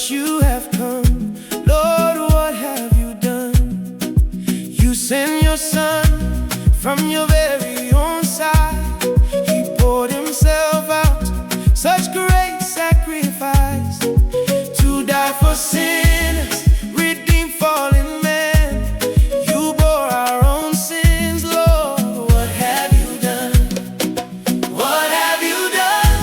much you have come. Lord, what have you done? You sent your son from your very own side. He poured himself out, such great sacrifice, to die for sinners, redeem fallen man. You bore our own sins, Lord. What have you done? What have you done?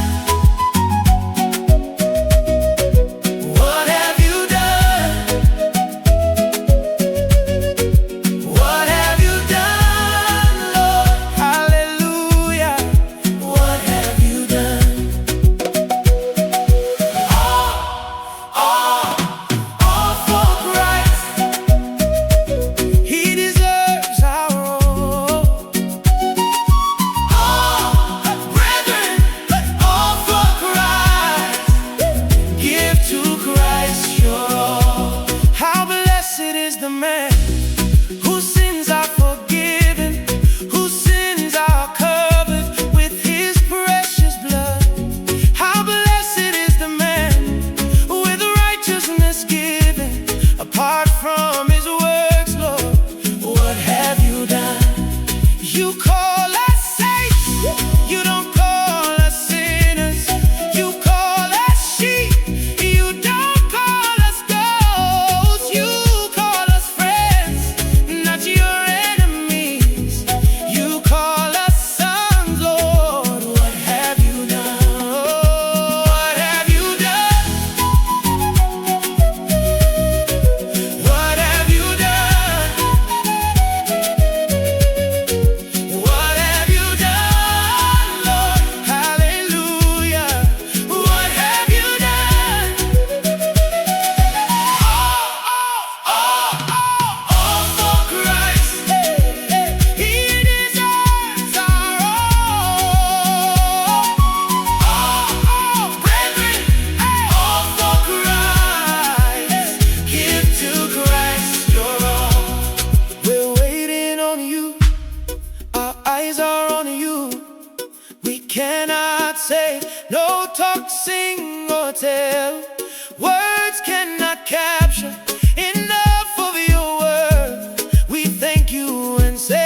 What have you done? What have you done, Lord? Hallelujah. What have you done? All for Christ. He deserves our all. Brethren, all for Christ. Give to Christ your all. How blessed is the man whose sins are forgiven, whose sins are covered with his precious blood. How blessed is the man with righteousness given, apart from his works, Lord. What have you done? You call us saints, you don't call us sinners. You call us sheep, you don't call us goats. You call us friends, not your enemies. You call us sons, Lord. What have you done? What have you done? What have you done? What have you done, Lord? Hallelujah. What have you done? All for Christ. He deserves our all. Brethren, all for Christ. Give to Christ your all. We're waiting on you. Our eyes are on you. We cannot say, no talk, sing or tell. Words cannot capture enough of your word. We thank you and say